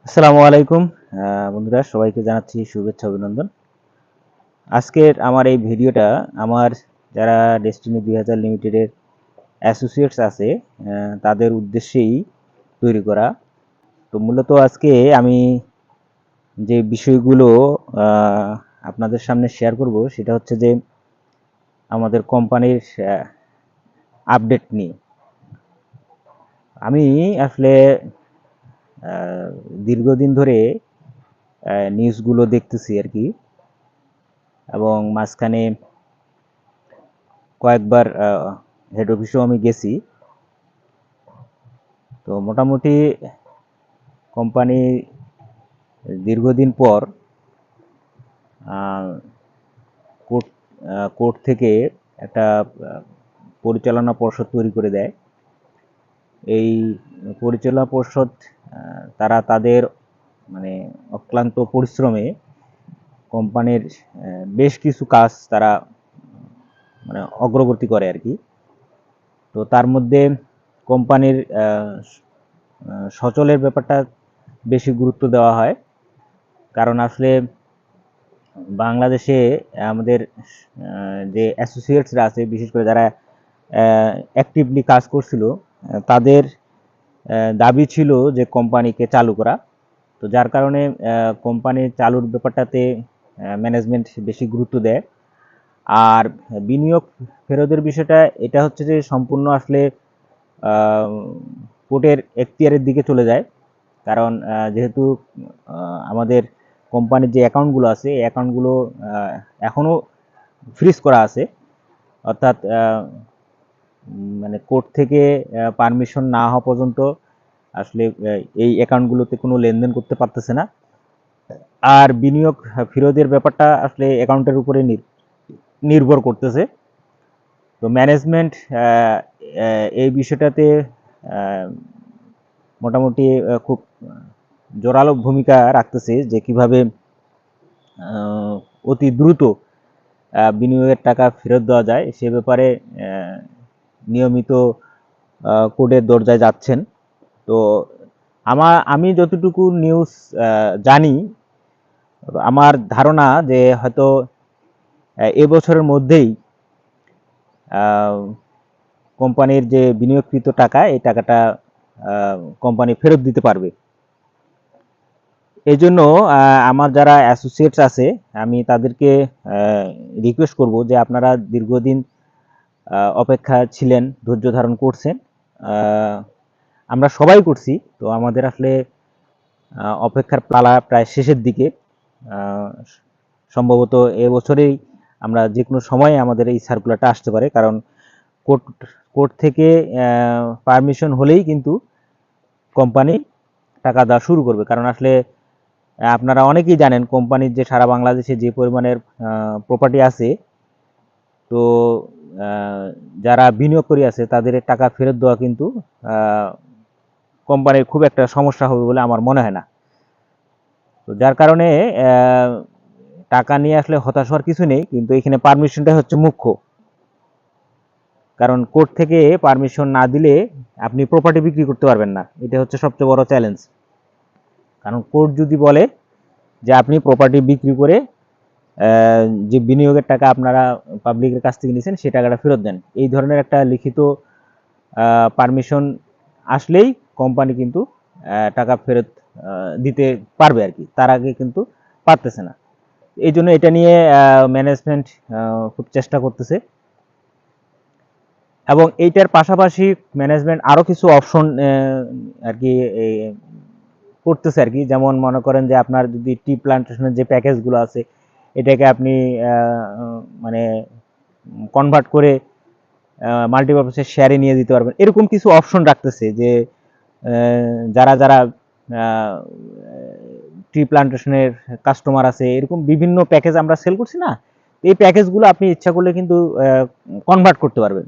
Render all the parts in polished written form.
আসসালামু আলাইকুম বন্ধুরা, সবাইকে জানাচ্ছি শুভেচ্ছা অভিনন্দন। আজকের আমার এই ভিডিওটা আমার যারা ডেস্টিনি 2000 লিমিটেডের অ্যাসোসিয়েটস আছে তাদের উদ্দেশ্যেই তৈরি করা। তো মূলত আজকে আমি যে বিষয়গুলো আপনাদের সামনে শেয়ার করব সেটা হচ্ছে যে আমাদের কোম্পানির আপডেট নিয়ে। আমি আসলে দীর্ঘদিন ধরে নিউজগুলো দেখতেছি আর কি, এবং মাঝখানে কয়েকবার হেড অফিসেও আমি গেছি। তো মোটামুটি কোম্পানি দীর্ঘদিন পর কোর্ট কোর্ট থেকে একটা পরিচালনা পর্ষদ তৈরি করে দেয়। এই পরিচালনা পর্ষদ তারা তাদের মানে অক্লান্ত পরিশ্রমে কোম্পানির বেশ কিছু কাজ তারা মানে অগ্রগতি করে আর কি। তো তার মধ্যে কোম্পানির সচলের ব্যাপারটা বেশি গুরুত্ব দেওয়া হয়, কারণ আসলে বাংলাদেশে আমাদের যে অ্যাসোসিয়েটসরা আছে, বিশেষ করে যারা অ্যাক্টিভলি কাজ করছিল, তাদের দাবি ছিল যে কোম্পানিকে চালু করা। তো যার কারণে কোম্পানি চালুর ব্যাপারটাতে ম্যানেজমেন্ট বেশি গুরুত্ব দেয়। আর বিনিয়োগ ফেরতের বিষয়টা এটা হচ্ছে যে সম্পূর্ণ আসলে কোর্টের এখতিয়ারের দিকে চলে যায়। কারণ যেহেতু আমাদের কোম্পানির যে অ্যাকাউন্টগুলো আছে এই অ্যাকাউন্টগুলো এখনও ফ্রিজ করা আছে, অর্থাৎ মানে কোর্ট থেকে পারমিশন না হওয়া পর্যন্ত আসলে এই অ্যাকাউন্টগুলোতে কোনো লেনদেন করতে পারতেছে না। আর বিনিয়োগ ফেরতের ব্যাপারটা আসলে অ্যাকাউন্টের উপরে নির্ভর করতেছে। তো ম্যানেজমেন্ট এই বিষয়টাতে মোটামুটি খুব জোরালো ভূমিকা রাখতেছে যে কিভাবে অতি দ্রুত বিনিয়োগের টাকা ফেরত দেওয়া যায়, সে ব্যাপারে নিয়মিত কোর্টের দরজায় যাচ্ছেন। তো আমি যতটুকু নিউজ জানি, আমার ধারণা যে হয়তো এবছরের মধ্যেই কোম্পানির যে বিনিয়োগকৃত টাকা এই টাকাটা কোম্পানি ফেরত দিতে পারবে। এই জন্য আমার যারা অ্যাসোসিয়েটস আছে আমি তাদেরকে রিকোয়েস্ট করব যে আপনারা দীর্ঘদিন অপেক্ষা ছিলেন, ধৈর্য ধারণ করছেন, আমরা সবাই করছি। তো আমাদের আসলে অপেক্ষার পালা প্রায় শেষের দিকে। সম্ভবত এবছরেই আমরা যে কোনো সময়ে আমাদের এই সার্কুলারটা আসতে পারে, কারণ কোর্ট থেকে পারমিশন হলেই কিন্তু কোম্পানি টাকা দেওয়া শুরু করবে। কারণ আসলে আপনারা অনেকেই জানেন কোম্পানির যে সারা বাংলাদেশে যে পরিমাণের প্রপার্টি আছে, তো যারা বিনিয়োগকারী আছে তাদের টাকা ফেরত দেওয়া কিন্তু কোম্পানির খুব একটা সমস্যা হবে বলে আমার মনে হয় না। তো যার কারণে টাকা নিয়ে আসলে হতাশ হওয়ার কিছু নেই, কিন্তু এখানে পারমিশনটা হচ্ছে মুখ্য। কারণ কোর্ট থেকে পারমিশন না দিলে আপনি প্রপার্টি বিক্রি করতে পারবেন না, এটা হচ্ছে সবচেয়ে বড় চ্যালেঞ্জ। কারণ কোর্ট যদি বলে যে আপনি প্রপার্টি বিক্রি করে যে বিনিয়োগের টাকা আপনারা পাবলিকের কাছ থেকে নিয়েছেন সেই টাকাটা ফেরত দেন, এই ধরনের একটা লিখিত পারমিশন আসলেই কোম্পানি কিন্তু টাকা ফেরত দিতে পারবে আর কি। তার আগে কিন্তু পারতেছে না। এই জন্য এটা নিয়ে ম্যানেজমেন্ট খুব চেষ্টা করতেছে, এবং এইটার পাশাপাশি ম্যানেজমেন্ট আরও কিছু অপশন আর কি করতেছে আর কি। যেমন মনে করেন যে আপনার যদি টি প্লান্টেশনের যে প্যাকেজগুলো আছে এটাকে আপনি মানে কনভার্ট করে মাল্টিপারপাসের শেয়ারে নিয়ে দিতে পারবেন, এরকম কিছু অপশন রাখতেছে যে যারা যারা ট্রি প্লান্টেশনের কাস্টমার আছে, এরকম বিভিন্ন প্যাকেজ আমরা সেল করছি না, এই প্যাকেজগুলো আপনি ইচ্ছা করলে কিন্তু কনভার্ট করতে পারবেন,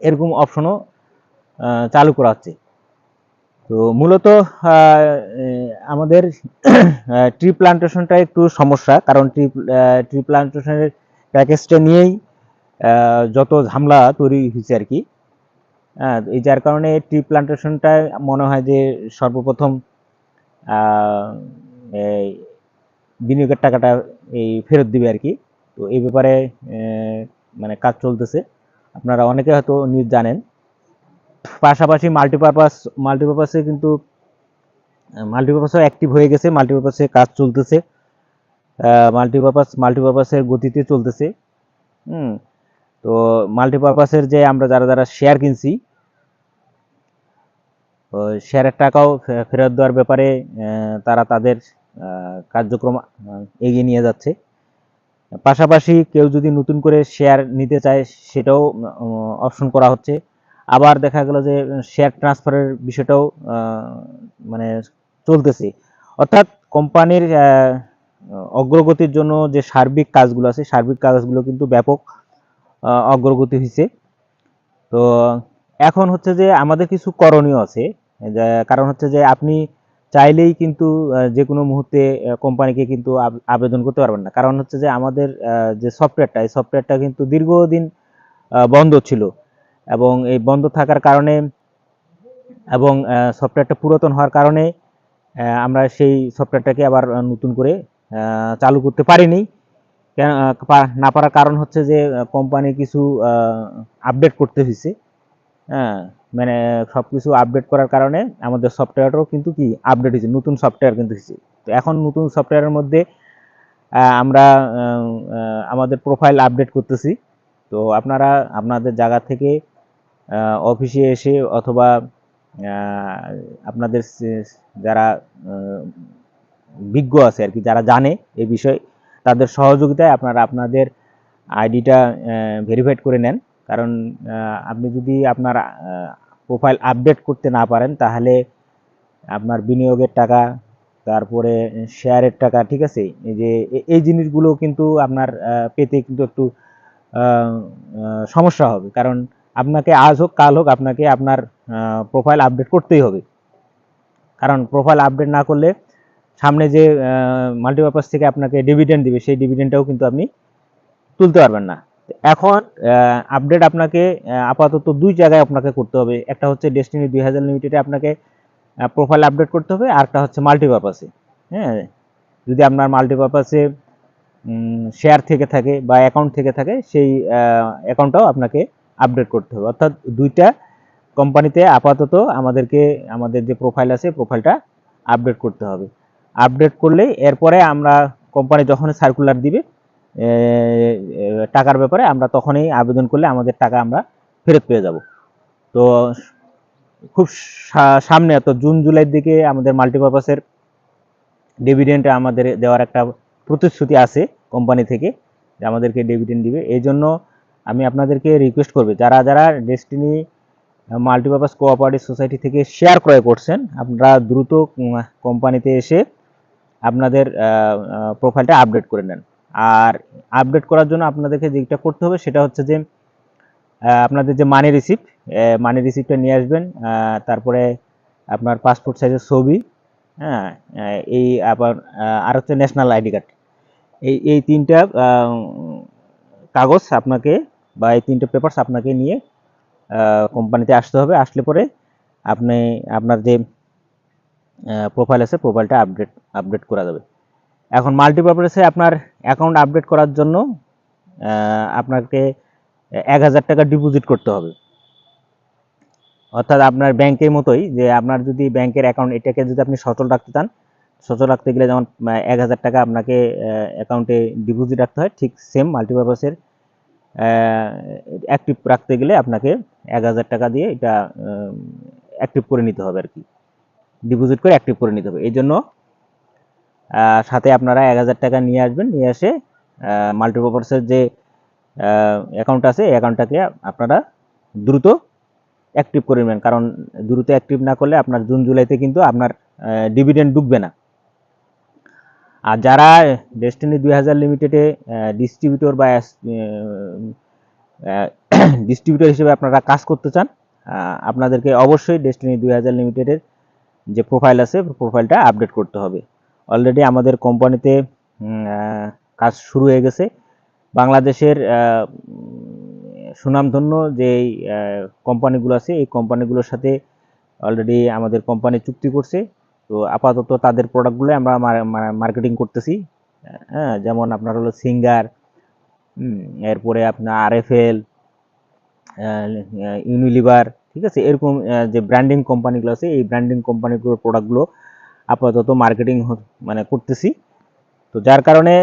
এরকম অপশনও চালু করা হচ্ছে। তো মূলত আমাদের ট্রি প্লান্টেশনটা একটু সমস্যা, কারণ ট্রি প্লান্টেশনের প্যাকেজটা নিয়েই যত ঝামেলা তৈরি হয়েছে আর কি। এই যার কারণে ট্রি প্লান্টেশনটা মনে হয় যে সর্বপ্রথম এই বিনিয়োগের টাকাটা এই ফেরত দিবে আর কি। তো এই ব্যাপারে মানে কাজ চলতেছে, আপনারা অনেকে হয়তো নিউজ জানেন। পাশাপাশি মাল্টিপারপাসে কিন্তু মাল্টিপারপাসও অ্যাক্টিভ হয়ে গেছে, মাল্টিপারপাসে কাজ চলতেছে, মাল্টিপারপাসের গতিতে চলতেছে। তো মাল্টিপারপাসের যে আমরা যারা যারা শেয়ার কিনছি, শেয়ারের টাকাও ফেরত দেওয়ার ব্যাপারে তারা তাদের কার্যক্রম এগিয়ে নিয়ে যাচ্ছে। পাশাপাশি কেউ যদি নতুন করে শেয়ার নিতে চায় সেটাও অপশন করা হচ্ছে। আবার দেখা গেল যে শেয়ার ট্রান্সফারের বিষয়টাও মানে চলতেছে। অর্থাৎ কোম্পানির অগ্রগতির জন্য যে সার্বিক কাজগুলো আছে, সার্বিক কাজগুলো কিন্তু ব্যাপক অগ্রগতি হয়েছে। তো এখন হচ্ছে যে আমাদের কিছু করণীয় আছে, কারণ হচ্ছে যে আপনি চাইলেই কিন্তু যে কোনো মুহূর্তে কোম্পানিকে কিন্তু আবেদন করতে পারবেন না। কারণ হচ্ছে যে আমাদের যে সফটওয়্যারটা, এই সফটওয়্যারটা কিন্তু দীর্ঘদিন বন্ধ ছিল, এবং এই বন্ধ থাকার কারণে এবং সফটওয়্যারটা পুরাতন হওয়ার কারণে আমরা সেই সফটওয়্যারটাকে আবার নতুন করে চালু করতে পারিনি। না পারার কারণ হচ্ছে যে কোম্পানি কিছু আপডেট করতে হয়েছে। হ্যাঁ, মানে সব কিছু আপডেট করার কারণে আমাদের সফটওয়্যারটাও কিন্তু কি আপডেট হয়েছে, নতুন সফটওয়্যার কিন্তু হয়েছে। তো এখন নতুন সফটওয়্যারের মধ্যে আমরা আমাদের প্রোফাইল আপডেট করতেছি। তো আপনারা আপনাদের জায়গা থেকে অফিসে এসে অথবা আপনাদের যারা বিজ্ঞ আছে আর কি, যারা জানে এই বিষয়ে, তাদের সহযোগিতায় আপনারা আপনাদের আইডিটা ভেরিফাইড করে নেন। কারণ আপনি যদি আপনার প্রোফাইল আপডেট করতে না পারেন, তাহলে আপনার বিনিয়োগের টাকা, তারপরে শেয়ারের টাকা, ঠিক আছে, এই যে এই জিনিসগুলো কিন্তু আপনার পেতে কিন্তু একটু সমস্যা হবে। কারণ আপনাকে আজ হোক কাল হোক আপনাকে আপনার প্রোফাইল আপডেট করতেই হবে। কারণ প্রোফাইল আপডেট না করলে সামনে যে মাল্টিপারপাস থেকে আপনাকে ডিভিডেন্ড দিবে, সেই ডিভিডেন্ডটাও কিন্তু আপনি তুলতে পারবেন না। এখন আপডেট আপনাকে আপাতত দুই জায়গায় আপনাকে করতে হবে। একটা হচ্ছে ডেস্টিনি 2000 লিমিটেডে আপনাকে প্রোফাইল আপডেট করতে হবে, আর একটা হচ্ছে মাল্টিপারপাসে। হ্যাঁ, যদি আপনার মাল্টিপারপাসে শেয়ার থেকে থাকে বা অ্যাকাউন্ট থেকে থাকে, সেই অ্যাকাউন্টটাও আপনাকে আপডেট করতে হবে। অর্থাৎ দুইটা কোম্পানিতে আপাতত আমাদেরকে আমাদের যে প্রোফাইল আছে, প্রোফাইলটা আপডেট করতে হবে। আপডেট করলে এরপরে আমরা কোম্পানি যখন সার্কুলার দিবে টাকার ব্যাপারে, আমরা তখনই আবেদন করলে আমাদের টাকা আমরা ফেরত পেয়ে যাব। তো খুব সামনে তো জুন জুলাইয়ের দিকে আমাদের মাল্টিপারপাসের ডিভিডেন্ড আমাদের দেওয়ার একটা প্রতিশ্রুতি আছে কোম্পানি থেকে, যে আমাদেরকে ডিভিডেন্ড দিবে। এই জন্য আমি আপনাদেরকে রিকোয়েস্ট করব, যারা যারা ডেস্টিনি মাল্টিপারপাস কোঅপারেটিভ সোসাইটি থেকে শেয়ার ক্রয় করছেন, আপনারা দ্রুত কোম্পানিতে এসে আপনাদের প্রোফাইলটা আপডেট করে নেন। আর আপডেট করার জন্য আপনাদেরকে যেটা করতে হবে সেটা হচ্ছে যে আপনাদের যে মানি রিসিপ্টটা নিয়ে আসবেন, তারপরে আপনার পাসপোর্ট সাইজের ছবি, হ্যাঁ, এই আবার আর হচ্ছে ন্যাশনাল আইডি কার্ড। এই তিনটা কাগজ আপনাকে, বা এই তিনটা পেপারস আপনাকে নিয়ে কোম্পানিতে আসতে হবে। আসলে পরে আপনি আপনার যে প্রোফাইল আছে, প্রোফাইলটা আপডেট করা যাবে। এখন মাল্টিপারপাসে আপনার অ্যাকাউন্ট আপডেট করার জন্য আপনাকে 1000 টাকা ডিপোজিট করতে হবে। অর্থাৎ আপনার ব্যাংকের মতোই, যে আপনার যদি ব্যাংকের অ্যাকাউন্ট, এটাকে যদি আপনি সচল রাখতে চান, সচল রাখতে গেলে যেমন 1000 টাকা আপনাকে অ্যাকাউন্টে ডিপোজিট রাখতে হয়, ঠিক সেম মাল্টিপারপাসের অ্যাক্টিভ রাখতে গেলে আপনাকে 1000 টাকা দিয়ে এটা অ্যাক্টিভ করে নিতে হবে আর কি, ডিপোজিট করে অ্যাক্টিভ করে নিতে হবে। এই জন্য সাথে আপনারা 1000 টাকা নিয়ে আসবেন, নিয়ে এসে মাল্টিপারপাসের যে অ্যাকাউন্ট আছে, এই অ্যাকাউন্টটাকে আপনারা দ্রুত অ্যাক্টিভ করে নেবেন। কারণ দ্রুত অ্যাক্টিভ না করলে আপনার জুন জুলাইতে কিন্তু আপনার ডিভিডেন্ড ঢুকবে না। আর যারা ডেস্টিনি 2000 লিমিটেডে ডিস্ট্রিবিউটর বা ডিস্ট্রিবিউটর হিসেবে আপনারা কাজ করতে চান, আপনাদেরকে অবশ্যই ডেস্টিনি 2000 লিমিটেডের যে প্রোফাইল আছে, প্রোফাইলটা আপডেট করতে হবে। অলরেডি আমাদের কোম্পানিতে কাজ শুরু হয়ে গেছে। বাংলাদেশের সুনামধন্য যে কোম্পানিগুলো আছে, এই কোম্পানিগুলোর সাথে অলরেডি আমাদের কোম্পানি চুক্তি করছে। তো আপাতত তাদের প্রোডাক্টগুলো আমরা মার্কেটিং করতেছি। হ্যাঁ, যেমন আপনার হলো সিঙ্গার, এরপরে আপনার আরএফএল, ইউনিলিভার, ঠিক আছে, এরকম যে ব্র্যান্ডিং কোম্পানিগুলো আছে এই ব্র্যান্ডিং কোম্পানিগুলোর প্রোডাক্টগুলো আপাতত মার্কেটিং করতেছি। তো যার কারণে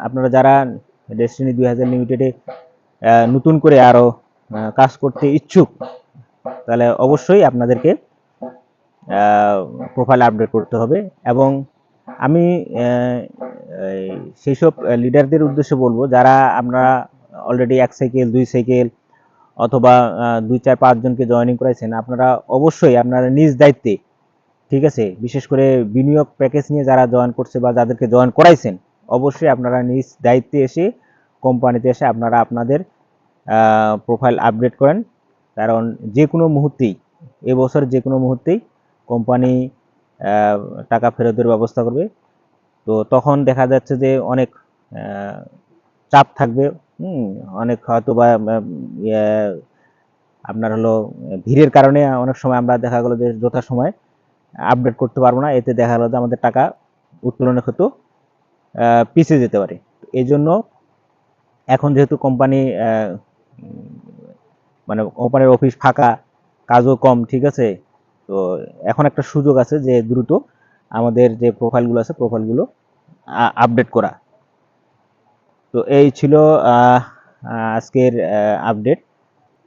আপনারা যারা ডেস্টিনি 2000 লিমিটেডে নতুন করে আরও কাজ করতে ইচ্ছুক, তাহলে অবশ্যই আপনাদেরকে প্রোফাইল আপডেট করতে হবে। এবং আমি সেই সব লিডারদের উদ্দেশ্যে বলবো যারা আপনারা অলরেডি 1 সাইকেল 2 সাইকেল অথবা 2 4 5 জনকে জয়েনিং করাইছেন, আপনারা অবশ্যই আপনারা নিজ দায়িত্বে, ঠিক আছে, বিশেষ করে বিনিয়োগ প্যাকেজ নিয়ে যারা জয়েন করছে বা যাদেরকে জয়েন করাইছেন, অবশ্যই আপনারা নিজ দায়িত্বে এসে কোম্পানিতে এসে আপনারা আপনাদের প্রোফাইল আপডেট করেন। কারণ যে কোনো মুহূর্তেই, এবছর যে কোনো মুহূর্তেই কোম্পানি টাকা ফেরতের ব্যবস্থা করবে। তো তখন দেখা যাচ্ছে যে অনেক চাপ থাকবে, অনেক হয়তো বা আপনার হলো ভিড়ের কারণে অনেক সময় আমরা দেখা গেলো যে যথাসময় আপডেট করতে পারবো না, এতে দেখা গেলো যে আমাদের টাকা উত্তোলনের ক্ষেত্রে পিছিয়ে যেতে পারে। এই জন্য এখন যেহেতু কোম্পানি মানে কোম্পানির অফিস ফাঁকা, কাজও কম, ঠিক আছে, তো এখন একটা সুযোগ আছে যে দ্রুত আমাদের যে প্রোফাইলগুলো আছে প্রোফাইলগুলো আপডেট করা। তো এই ছিল আজকের আপডেট।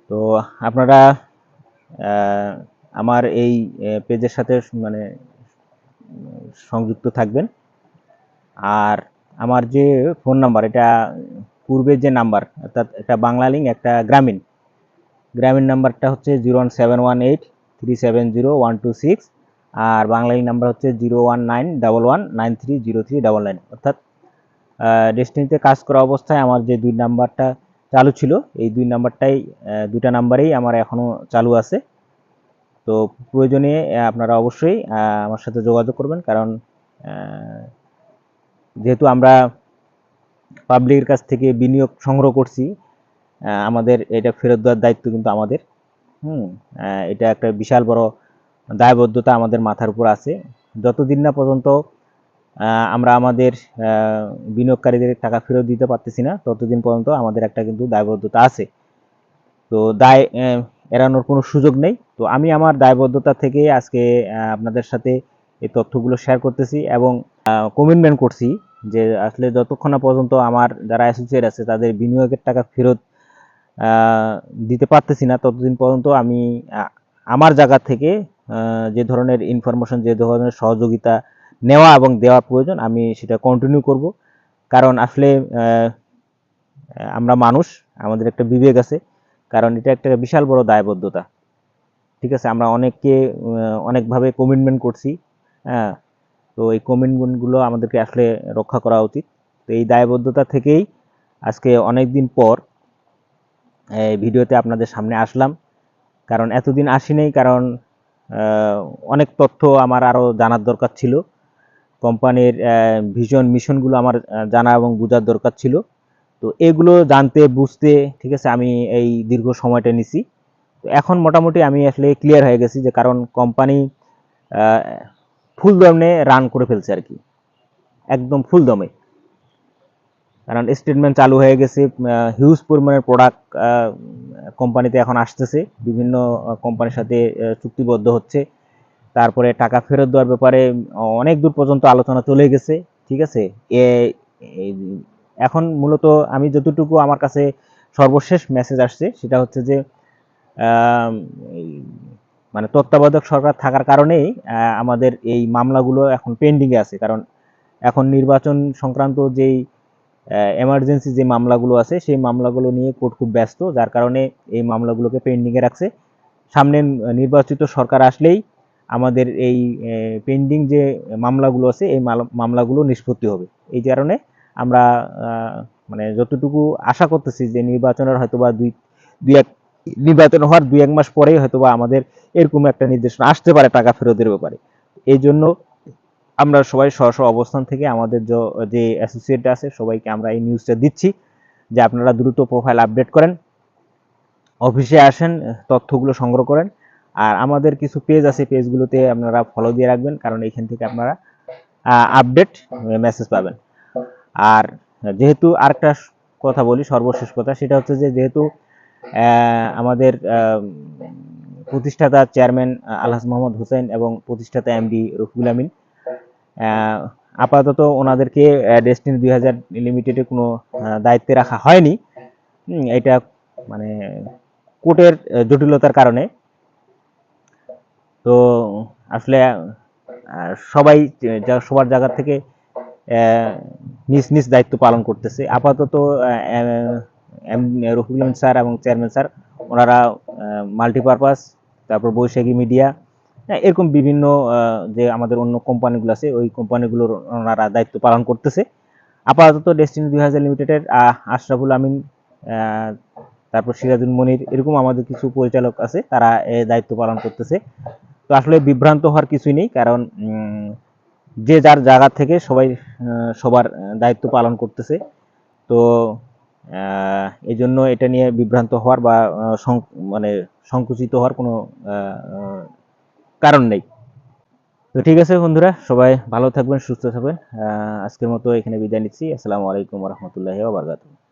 তো আপনারা আমার এই পেজের সাথে মানে সংযুক্ত থাকবেন। আর আমার যে ফোন নাম্বার, এটা পূর্বের যে নাম্বার, অর্থাৎ একটা বাংলা লিঙ্ক একটা গ্রামীণ নাম্বারটা হচ্ছে 01713701226, আর বাংলা লিঙ্ক নাম্বার হচ্ছে 01911930399। অর্থাৎ ডেস্টিনিতে কাজ করা অবস্থায় আমার যে 2 নাম্বারটা চালু ছিল, এই 2 নাম্বারটাই 2টা নাম্বারেই আমার এখনও চালু আছে। তো প্রয়োজনে আপনারা অবশ্যই আমার সাথে যোগাযোগ করবেন। কারণ যেহেতু আমরা পাবলিকের কাছ থেকে বিনিয়োগ সংগ্রহ করছি, আমাদের এটা ফেরত দেওয়ার দায়িত্ব কিন্তু আমাদের। এটা একটা বিশাল বড় দায়বদ্ধতা আমাদের মাথার উপর আছে। যতদিন না পর্যন্ত আমরা আমাদের বিনিয়োগকারীদের টাকা ফেরত দিতে পারতেছি না, ততদিন পর্যন্ত আমাদের একটা কিন্তু দায়বদ্ধতা আছে। তো দায় এড়ানোর কোনো সুযোগ নেই। তো আমি আমার দায়বদ্ধতা থেকে আজকে আপনাদের সাথে এই তথ্যগুলো শেয়ার করতেছি এবং কমিটমেন্ট করছি যে আসলে যতক্ষণ না পর্যন্ত আমার যারা অ্যাসোসিয়েট আছে তাদের বিনিয়োগের টাকা ফেরত দিতে পারতেছি না, ততদিন পর্যন্ত আমি আমার জায়গা থেকে যে ধরনের ইনফরমেশন, যে ধরনের সহযোগিতা নেওয়া এবং দেওয়া প্রয়োজন, আমি সেটা কন্টিনিউ করব। কারণ আসলে আমরা মানুষ, আমাদের একটা বিবেক আছে। কারণ এটা একটা বিশাল বড় দায়বদ্ধতা, ঠিক আছে, আমরা অনেককে অনেকভাবে কমিটমেন্ট করছি। হ্যাঁ, তো এই কমিটমেন্টগুলো আমাদেরকে আসলে রক্ষা করা উচিত। তো এই দায়বদ্ধতা থেকেই আজকে অনেক দিন পর এই ভিডিওতে আপনাদের সামনে আসলাম। কারণ এতদিন আসি নাই, কারণ অনেক তথ্য আমার আরও জানার দরকার ছিল। কোম্পানির ভিশন মিশনগুলো আমার জানা এবং বোঝার দরকার ছিল। তো এগুলো জানতে বুঝতে, ঠিক আছে, আমি এই দীর্ঘ সময়টা নিছি। তো এখন মোটামুটি আমি আসলে ক্লিয়ার হয়ে গেছি, যে কারণ কোম্পানি ফুল দমে রান করে ফেলছে আর কি, একদম ফুল দমে। কারণ স্টেটমেন্ট চালু হয়ে গেছে, হিউজ পরিমাণের প্রোডাক্ট কোম্পানিতে এখন আসতেছে, বিভিন্ন কোম্পানির সাথে চুক্তিবদ্ধ হচ্ছে। তারপরে টাকা ফেরত দেওয়ার ব্যাপারে অনেক দূর পর্যন্ত আলোচনা চলে গেছে, ঠিক আছে। এখন মূলত আমি যতটুকু আমার কাছে সর্বশেষ মেসেজ আসছে সেটা হচ্ছে যে মানে তত্ত্বাবধায়ক সরকার থাকার কারণেই আমাদের এই মামলাগুলো এখন পেন্ডিংয়ে আছে। কারণ এখন নির্বাচন সংক্রান্ত যেই এমার্জেন্সি যে মামলাগুলো আছে সেই মামলাগুলো নিয়ে কোর্ট খুব ব্যস্ত, যার কারণে এই মামলাগুলোকে পেন্ডিংয়ে রাখছে। সামনে নির্বাচিত সরকার আসলেই আমাদের এই পেন্ডিং যে মামলাগুলো আছে এই মামলাগুলো নিষ্পত্তি হবে। এই কারণে আমরা মানে যতটুকু আশা করতেছি যে নির্বাচনের হয়তোবা নির্বাচন হওয়ার 2-1 মাস পরেই হয়তোবা আমাদের এরকম একটা নির্দেশনা আসতে পারে টাকা ফেরতের ব্যাপারে। এই জন্য আমরা সবাই স্ব অবস্থান থেকে আমাদের যে অ্যাসোসিয়েট আছে সবাইকে আমরা এই নিউজটা দিচ্ছি যে আপনারা দ্রুত প্রোফাইল আপডেট করেন, অফিসে আসেন, তথ্যগুলো সংগ্রহ করেন। আর আমাদের কিছু পেজ আছে, পেজগুলোতে আপনারা ফলো দিয়ে রাখবেন, কারণ এখান থেকে আপনারা আপডেট মেসেজ পাবেন। আর যেহেতু আরেকটা কথা বলি, সর্বশেষ কথা, সেটা হচ্ছে যে যেহেতু আমাদের প্রতিষ্ঠাতা চেয়ারম্যান আলহাজ মোহাম্মদ হোসেন এবং প্রতিষ্ঠাতা এমডি রফিকুল আমিন, আপাতত ওনাদেরকে ডেস্টিনি 2000 লিমিটেডে কোনো দায়িত্বে রাখা হয়নি। এটা মানে কোর্টের জটিলতার কারণে। তো আসলে সবাই সবার জায়গা থেকে নিজ নিজ দায়িত্ব পালন করতেছে। আপাতত রফিকুল আমিন স্যার এবং চেয়ারম্যান স্যার ওনারা মাল্টিপারপাস, তারপর বৈশাখী মিডিয়া, এরকম বিভিন্ন যে আমাদের অন্য কোম্পানিগুলো আছে ওই কোম্পানিগুলোর ওনারা দায়িত্ব পালন করতেছে। আপাতত ডেস্টিনি 2000 লিমিটেডের আশরাফুল আমিন, তারপর সিরাজুল মনির, এরকম আমাদের কিছু পরিচালক আছে, তারা এই দায়িত্ব পালন করতেছে। তো আসলে বিভ্রান্ত হওয়ার কিছুই নেই, কারণ যে যার জায়গা থেকে সবাই সবার দায়িত্ব পালন করতেছে। তো এই জন্য এটা নিয়ে বিভ্রান্ত হওয়ার বা মানে সংকুচিত হওয়ার কোনো কারণ নেই। তো ঠিক আছে বন্ধুরা, সবাই ভালো থাকবেন, সুস্থ থাকবেন। আজকের মতো এখানে বিদায় নিচ্ছি। আসসালামু আলাইকুম ওয়া রাহমাতুল্লাহি ওয়া বারাকাতুহু।